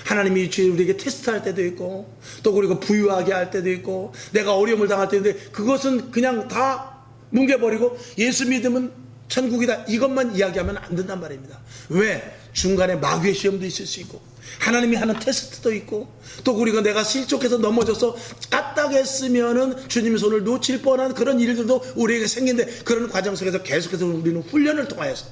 하나님이 우리에게 테스트할 때도 있고, 또 그리고 부유하게 할 때도 있고, 내가 어려움을 당할 때도 있는데, 그것은 그냥 다 뭉개버리고 예수 믿으면 천국이다, 이것만 이야기하면 안 된단 말입니다. 왜? 중간에 마귀의 시험도 있을 수 있고, 하나님이 하는 테스트도 있고, 또 우리가 내가 실족해서 넘어져서 까딱했으면은 주님의 손을 놓칠 뻔한 그런 일들도 우리에게 생긴데, 그런 과정 속에서 계속해서 우리는 훈련을 통하여서,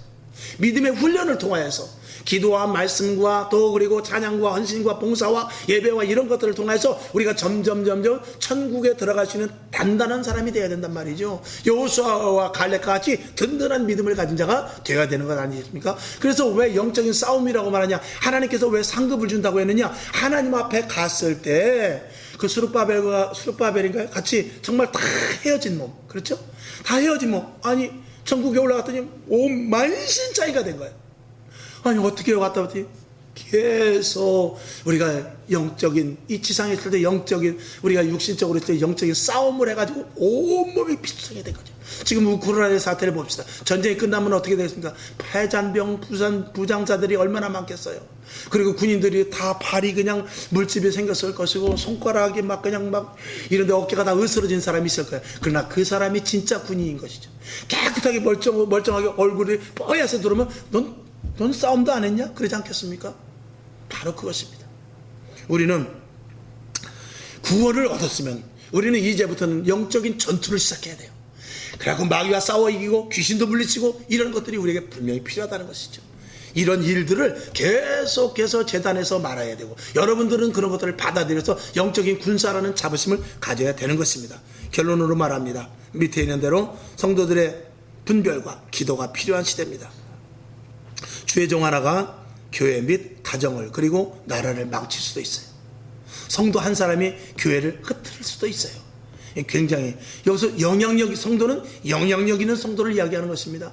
믿음의 훈련을 통하여서 기도와 말씀과 또 그리고 찬양과 헌신과 봉사와 예배와 이런 것들을 통해서 우리가 점점 천국에 들어갈 수 있는 단단한 사람이 되어야 된단 말이죠. 여호수아와 갈렙과 같이 든든한 믿음을 가진 자가 되어야 되는 것 아니겠습니까? 그래서 왜 영적인 싸움이라고 말하냐, 하나님께서 왜 상급을 준다고 했느냐, 하나님 앞에 갔을 때 그 수르바벨인가요? 같이 정말 다 헤어진 몸, 그렇죠? 다 헤어진 몸. 아니 천국에 올라갔더니 온 만신 차이가 된 거예요. 아니 어떻게 갔다 왔지? 계속 우리가 영적인, 이 지상에 있을 때 영적인, 우리가 육신적으로 있을 때 영적인 싸움을 해가지고 온몸이 피투성이 된 거죠. 지금 우크라이나 사태를 봅시다. 전쟁이 끝나면 어떻게 되겠습니까? 폐잔병 부장자들이 얼마나 많겠어요. 그리고 군인들이 다 발이 그냥 물집이 생겼을 것이고, 손가락이 막 그냥 막 이런데 어깨가 다 으스러진 사람이 있을 거예요. 그러나 그 사람이 진짜 군인인 것이죠. 깨끗하게 멀쩡하게 얼굴이 뽀얗게 들어오면 넌 싸움도 안 했냐? 그러지 않겠습니까? 바로 그것입니다. 우리는 구원을 얻었으면 우리는 이제부터는 영적인 전투를 시작해야 돼요. 그래갖고 마귀와 싸워 이기고 귀신도 물리치고 이런 것들이 우리에게 분명히 필요하다는 것이죠. 이런 일들을 계속해서 재단에서 말아야 되고, 여러분들은 그런 것들을 받아들여서 영적인 군사라는 자부심을 가져야 되는 것입니다. 결론으로 말합니다. 밑에 있는 대로 성도들의 분별과 기도가 필요한 시대입니다. 주의 종 하나가 교회 및 가정을 그리고 나라를 망칠 수도 있어요. 성도 한 사람이 교회를 흐트릴 수도 있어요. 굉장히 여기서 성도는 영향력 있는 성도를 이야기하는 것입니다.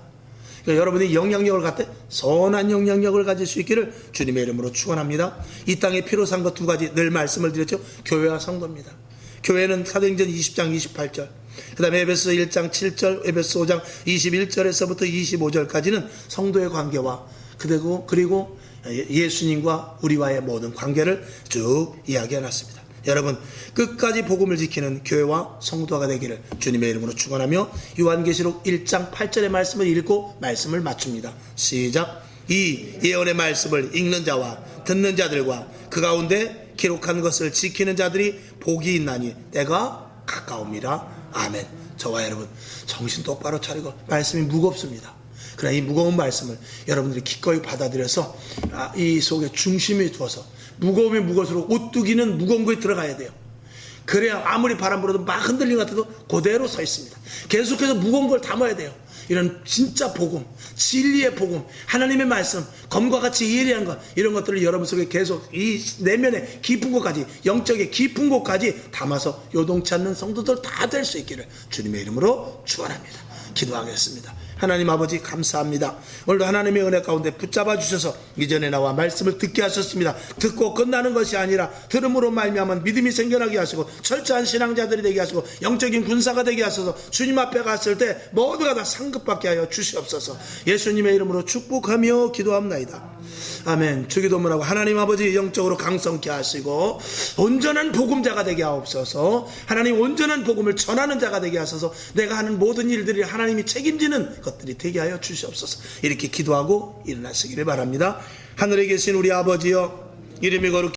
그러니까 여러분이 영향력을 갖되 선한 영향력을 가질 수 있기를 주님의 이름으로 축원합니다. 이 땅에 피로 산 것 두 가지 늘 말씀을 드렸죠. 교회와 성도입니다. 교회는 사도행전 20장 28절, 그 다음에 에베소 1장 7절, 에베소 5장 21절에서부터 25절까지는 성도의 관계와 그리고 예수님과 우리와의 모든 관계를 쭉 이야기해놨습니다. 여러분, 끝까지 복음을 지키는 교회와 성도가 되기를 주님의 이름으로 축원하며 요한계시록 1장 8절의 말씀을 읽고 말씀을 마칩니다. 시작. 이 예언의 말씀을 읽는 자와 듣는 자들과 그 가운데 기록한 것을 지키는 자들이 복이 있나니 때가 가까움이라. 아멘. 저와 여러분 정신 똑바로 차리고, 말씀이 무겁습니다. 그러나 이 무거운 말씀을 여러분들이 기꺼이 받아들여서 이 속에 중심에 두어서, 무거우면 무거울수록 오뚜기는 무거운 거에 들어가야 돼요. 그래야 아무리 바람 불어도 막 흔들린 것 같아도 그대로 서 있습니다. 계속해서 무거운 걸 담아야 돼요. 이런 진짜 복음, 진리의 복음, 하나님의 말씀, 검과 같이 예리한 것, 이런 것들을 여러분 속에 계속 이 내면의 깊은 곳까지, 영적의 깊은 곳까지 담아서 요동치 않는 성도들 다 될 수 있기를 주님의 이름으로 축원합니다. 기도하겠습니다. 하나님 아버지 감사합니다. 오늘도 하나님의 은혜 가운데 붙잡아 주셔서 이전에 나와 말씀을 듣게 하셨습니다. 듣고 끝나는 것이 아니라 들음으로 말미암아 믿음이 생겨나게 하시고 철저한 신앙자들이 되게 하시고 영적인 군사가 되게 하셔서 주님 앞에 갔을 때 모두가 다 상급받게 하여 주시옵소서. 예수님의 이름으로 축복하며 기도합나이다. 아멘. 주기도문하고 하나님 아버지 영적으로 강성케 하시고 온전한 복음자가 되게 하옵소서. 하나님 온전한 복음을 전하는 자가 되게 하소서. 내가 하는 모든 일들이 하나님이 책임지는 것들이 되게 하여 주시옵소서. 이렇게 기도하고 일어나시기를 바랍니다. 하늘에 계신 우리 아버지여, 이름이 거룩히